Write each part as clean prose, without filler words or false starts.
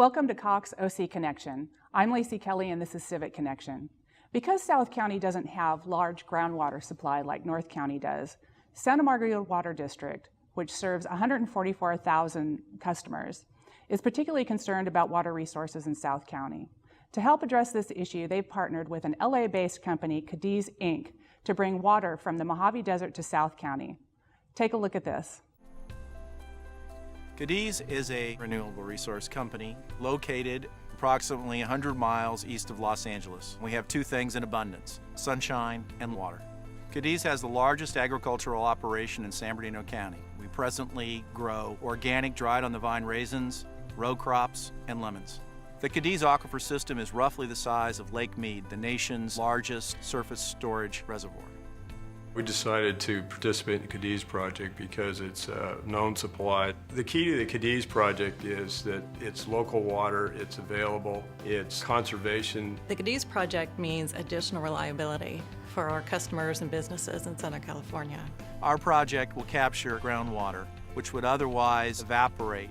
Welcome to Cox OC Connection. I'm Lacey Kelly and this is Civic Connection. Because South County doesn't have large groundwater supply like North County does, Santa Margarita Water District, which serves 144,000 customers, is particularly concerned about water resources in South County. To help address this issue, they've partnered with an LA-based company, Cadiz, Inc., to bring water from the Mojave Desert to South County. Take a look at this. Cadiz is a renewable resource company located approximately 100 miles east of Los Angeles. We have two things in abundance: sunshine and water. Cadiz has the largest agricultural operation in San Bernardino County. We presently grow organic dried-on-the-vine raisins, row crops, and lemons. The Cadiz aquifer system is roughly the size of Lake Mead, the nation's largest surface storage reservoir. We decided to participate in the Cadiz project because it's a known supply. The key to the Cadiz project is that it's local water, it's available, it's conservation. The Cadiz project means additional reliability for our customers and businesses in Southern California. Our project will capture groundwater, which would otherwise evaporate.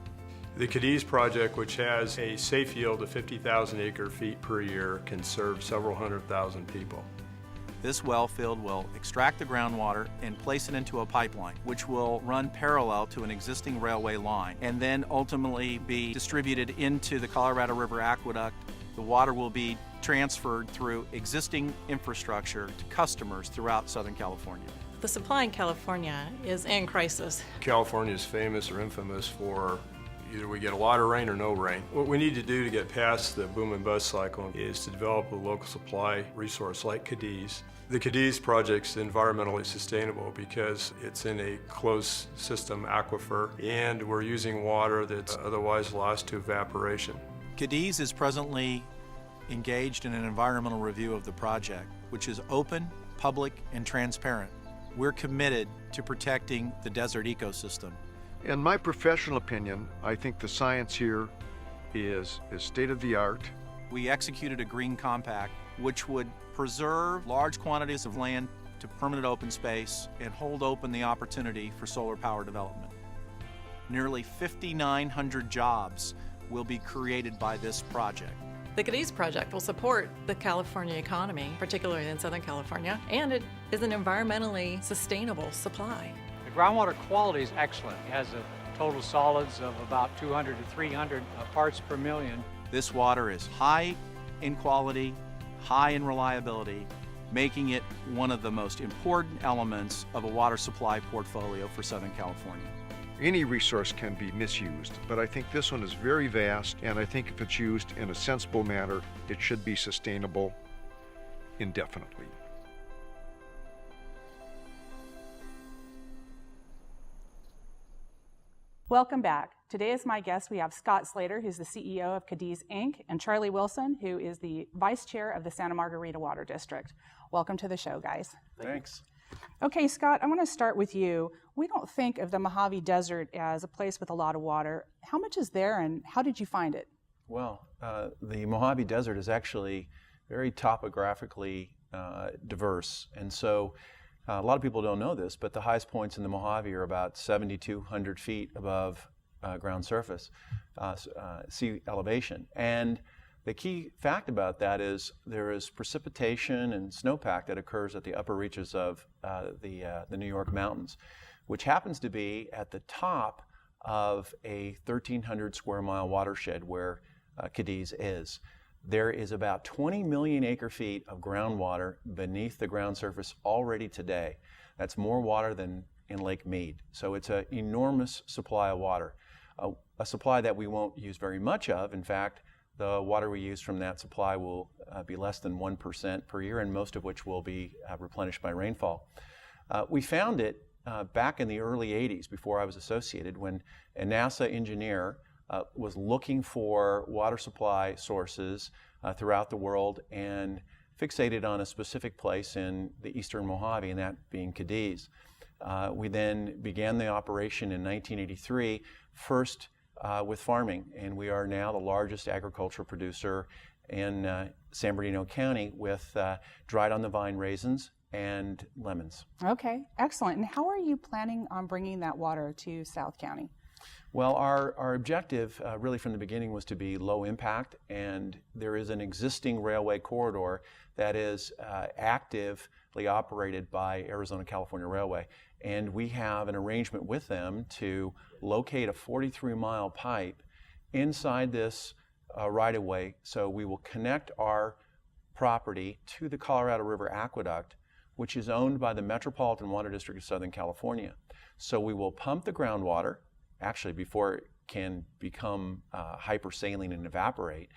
The Cadiz project, which has a safe yield of 50,000 acre-feet per year, can serve several 100,000 people. This well field will extract the groundwater and place it into a pipeline, which will run parallel to an existing railway line and then ultimately be distributed into the Colorado River Aqueduct. The water will be transferred through existing infrastructure to customers throughout Southern California. The supply in California is in crisis. California is famous or infamous for either we get a lot of rain or no rain. What we need to do to get past the boom and bust cycle is to develop a local supply resource like Cadiz. The Cadiz project's environmentally sustainable because it's in a closed system aquifer and we're using water that's otherwise lost to evaporation. Cadiz is presently engaged in an environmental review of the project, which is open, public, and transparent. We're committed to protecting the desert ecosystem. In my professional opinion, I think the science here is state-of-the-art. We executed a green compact which would preserve large quantities of land to permanent open space and hold open the opportunity for solar power development. Nearly 5,900 jobs will be created by this project. The Cadiz project will support the California economy, particularly in Southern California, and it is an environmentally sustainable supply. The groundwater quality is excellent. It has a total solids of about 200 to 300 parts per million. This water is high in quality, high in reliability, making it one of the most important elements of a water supply portfolio for Southern California. Any resource can be misused, but I think this one is very vast, and I think if it's used in a sensible manner, it should be sustainable indefinitely. Welcome back. Today as my guest, we have Scott Slater, who's the CEO of Cadiz, Inc., and Charlie Wilson, who is the Vice Chair of the Santa Margarita Water District. Welcome to the show, guys. Thanks. Okay, Scott, I want to start with you. We don't think of the Mojave Desert as a place with a lot of water. How much is there, and how did you find it? Well, the Mojave Desert is actually very topographically diverse, and so a lot of people don't know this, but the highest points in the Mojave are about 7,200 feet above ground surface, sea elevation. And the key fact about that is there is precipitation and snowpack that occurs at the upper reaches of the New York mountains, which happens to be at the top of a 1,300 square mile watershed where Cadiz is. There is about 20 million acre feet of groundwater beneath the ground surface already today. That's more water than in Lake Mead. So it's an enormous supply of water, a supply that we won't use very much of. In fact, the water we use from that supply will be less than 1% per year, and most of which will be replenished by rainfall. We found it back in the early 80s, before I was associated, when a NASA engineer was looking for water supply sources throughout the world and fixated on a specific place in the eastern Mojave, and that being Cadiz. We then began the operation in 1983, first with farming, and we are now the largest agricultural producer in San Bernardino County with dried-on-the-vine raisins and lemons. Okay, excellent. And how are you planning on bringing that water to South County? Well, our objective really from the beginning was to be low impact, and there is an existing railway corridor that is actively operated by Arizona California Railway, and we have an arrangement with them to locate a 43-mile pipe inside this right-of-way. So we will connect our property to the Colorado River Aqueduct, which is owned by the Metropolitan Water District of Southern California. So we will pump the groundwater, actually before it can become hypersaline and evaporate,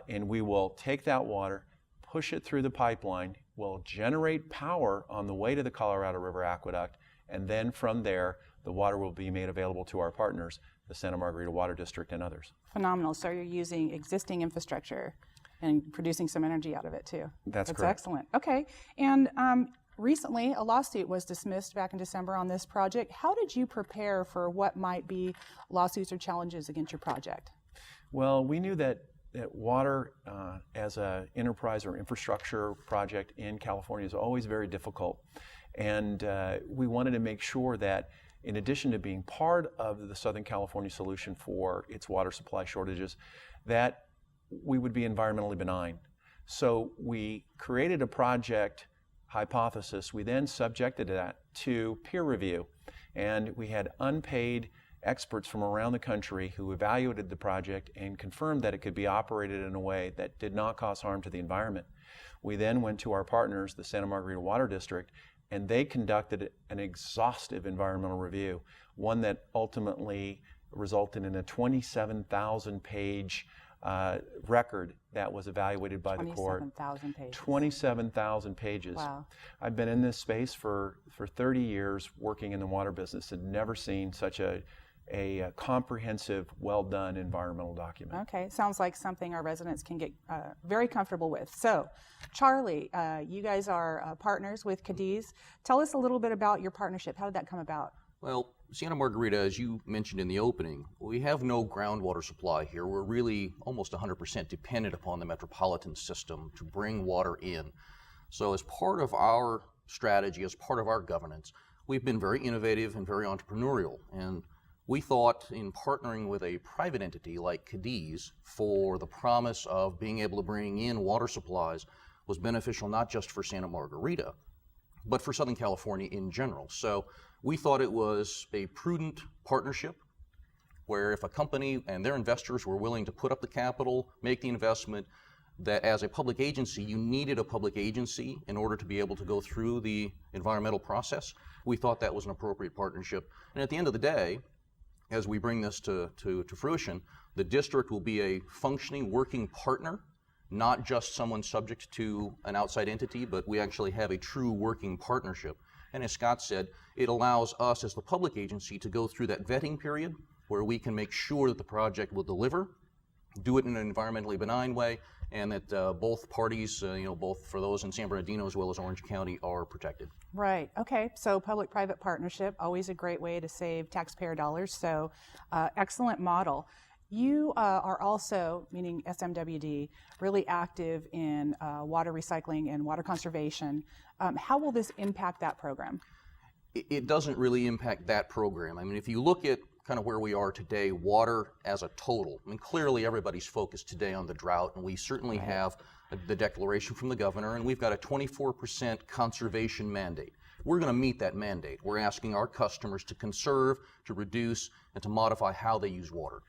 and we will take that water, push it through the pipeline, we'll generate power on the way to the Colorado River Aqueduct, and then from there, the water will be made available to our partners, the Santa Margarita Water District and others. Phenomenal. So you're using existing infrastructure and producing some energy out of it too. That's correct. Excellent. Okay. And recently, a lawsuit was dismissed back in December on this project. How did you prepare for what might be lawsuits or challenges against your project? Well, we knew that water as an enterprise or infrastructure project in California is always very difficult. And we wanted to make sure that in addition to being part of the Southern California solution for its water supply shortages, that we would be environmentally benign. So we created a project hypothesis. We then subjected that to peer review, and we had unpaid experts from around the country who evaluated the project and confirmed that it could be operated in a way that did not cause harm to the environment. We then went to our partners, the Santa Margarita Water District, and they conducted an exhaustive environmental review, one that ultimately resulted in a 27,000-page record that was evaluated by the court. 27,000 pages. 27,000 pages. Wow. I've been in this space for 30 years working in the water business and never seen such a comprehensive, well-done environmental document. Okay, sounds like something our residents can get very comfortable with. So, Charlie, you guys are partners with Cadiz. Tell us a little bit about your partnership. How did that come about? Well, Santa Margarita, as you mentioned in the opening, we have no groundwater supply here. We're really almost 100% dependent upon the metropolitan system to bring water in. So as part of our strategy, as part of our governance, we've been very innovative and very entrepreneurial. And we thought in partnering with a private entity like Cadiz for the promise of being able to bring in water supplies was beneficial not just for Santa Margarita, but for Southern California in general. So we thought it was a prudent partnership where if a company and their investors were willing to put up the capital, make the investment, that as a public agency, you needed a public agency in order to be able to go through the environmental process. We thought that was an appropriate partnership. And at the end of the day, as we bring this to fruition, the district will be a functioning, working partner, not just someone subject to an outside entity, but we actually have a true working partnership. And as Scott said, it allows us as the public agency to go through that vetting period where we can make sure that the project will deliver, do it in an environmentally benign way, and that both parties, both for those in San Bernardino as well as Orange County, are protected. Right. Okay. So public-private partnership, always a great way to save taxpayer dollars. So excellent model. You are also, meaning SMWD, really active in water recycling and water conservation. How will this impact that program? It doesn't really impact that program. I mean, if you look at kind of where we are today, water as a total, I mean, clearly everybody's focused today on the drought, and we certainly have the declaration from the governor, and we've got a 24% conservation mandate. We're going to meet that mandate. We're asking our customers to conserve, to reduce, and to modify how they use water.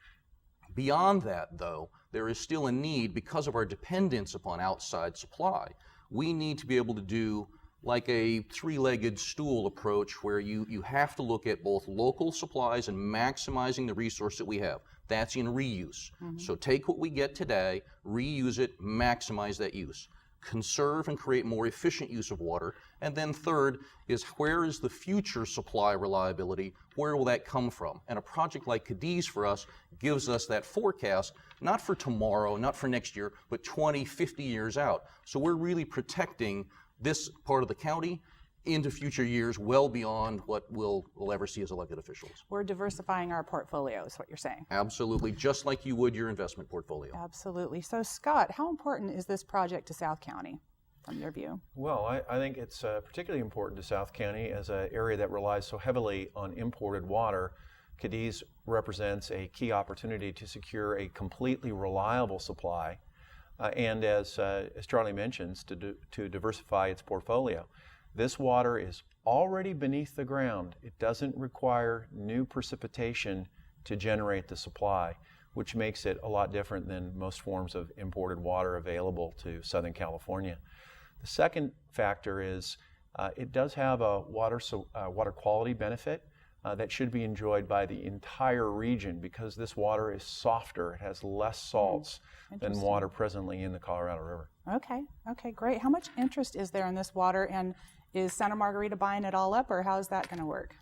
Beyond that, though, there is still a need, because of our dependence upon outside supply, we need to be able to do like a three-legged stool approach where you have to look at both local supplies and maximizing the resource that we have. That's in reuse. So take what we get today, reuse it, maximize that use. Conserve and create more efficient use of water. And then third is, where is the future supply reliability? Where will that come from? And a project like Cadiz for us gives us that forecast, not for tomorrow, not for next year, but 20, 50 years out. So we're really protecting this part of the county into future years, well beyond what we'll ever see as elected officials. We're diversifying our portfolio, is what you're saying. Absolutely, just like you would your investment portfolio. Absolutely. So Scott, how important is this project to South County, from your view? Well, I think it's particularly important to South County as an area that relies so heavily on imported water. Cadiz represents a key opportunity to secure a completely reliable supply, and as Charlie mentions, to diversify its portfolio. This water is already beneath the ground. It doesn't require new precipitation to generate the supply, which makes it a lot different than most forms of imported water available to Southern California. The second factor is it does have a water quality benefit that should be enjoyed by the entire region because this water is softer. It has less salts than water presently in the Colorado River. Okay, great. How much interest is there in this water, and is Santa Margarita buying it all up, or how is that going to work?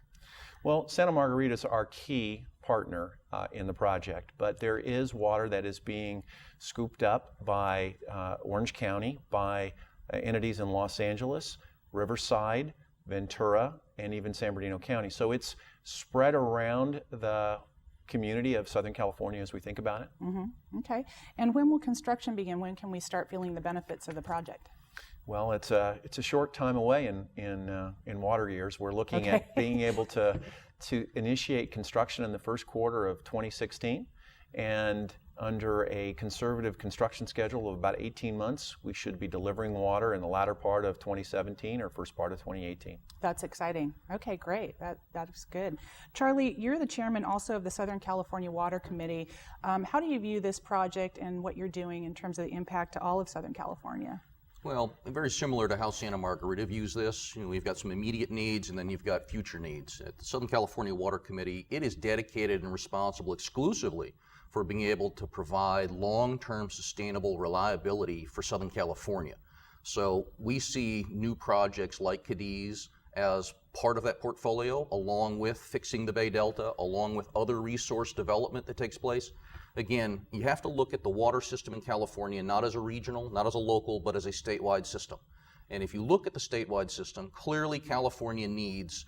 Well, Santa Margarita is our key partner in the project, but there is water that is being scooped up by Orange County, by entities in Los Angeles, Riverside, Ventura, and even San Bernardino County. So it's spread around the community of Southern California as we think about it. Okay. And when will construction begin? When can we start feeling the benefits of the project? Well, it's a short time away in water years. We're looking at being able to initiate construction in the first quarter of 2016, and under a conservative construction schedule of about 18 months, we should be delivering water in the latter part of 2017 or first part of 2018. That's exciting. Okay, great. That's good. Charlie, you're the chairman also of the Southern California Water Committee. How do you view this project and what you're doing in terms of the impact to all of Southern California? Well, very similar to how Santa Margarita views this. We've got some immediate needs and then you've got future needs. At the Southern California Water Committee, it is dedicated and responsible exclusively for being able to provide long-term sustainable reliability for Southern California. So we see new projects like Cadiz as part of that portfolio, along with fixing the Bay Delta, along with other resource development that takes place. Again, you have to look at the water system in California not as a regional, not as a local, but as a statewide system. And if you look at the statewide system, clearly California needs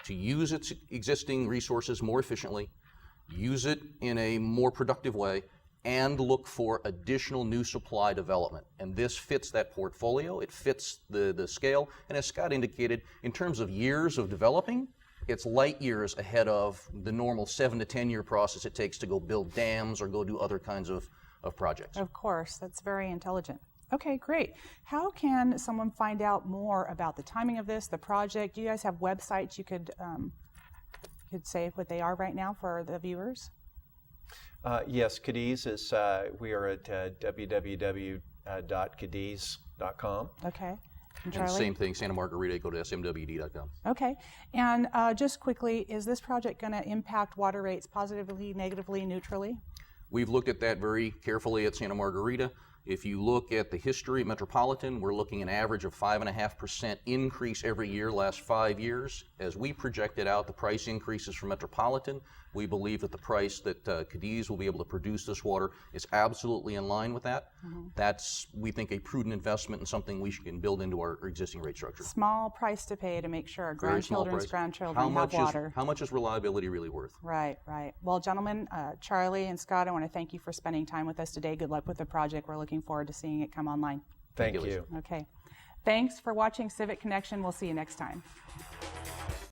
to use its existing resources more efficiently, use it in a more productive way, and look for additional new supply development. And this fits that portfolio, it fits the scale, and as Scott indicated, in terms of years of developing, it's light years ahead of the normal 7 to 10 year process it takes to go build dams or go do other kinds of projects. Of course, that's very intelligent. Okay, great. How can someone find out more about the timing of this, the project? Do you guys have websites you could say what they are right now for the viewers? Yes, Cadiz is, we are at www.cadiz.com. Okay. And the same thing, Santa Margarita, go to smwd.com. Okay. And just quickly, is this project going to impact water rates positively, negatively, neutrally? We've looked at that very carefully at Santa Margarita. If you look at the history of Metropolitan, we're looking at an average of 5.5% increase every year, last 5 years. As we projected out the price increases for Metropolitan, we believe that the price that Cadiz will be able to produce this water is absolutely in line with that. That's, we think, a prudent investment and something we can build into our existing rate structure. Small price to pay to make sure our grandchildren's grandchildren have water. How much is reliability really worth? Right. Well, gentlemen, Charlie and Scott, I want to thank you for spending time with us today. Good luck with the project. We're looking forward to seeing it come online. Thank you. Okay. Thanks for watching Civic Connection. We'll see you next time.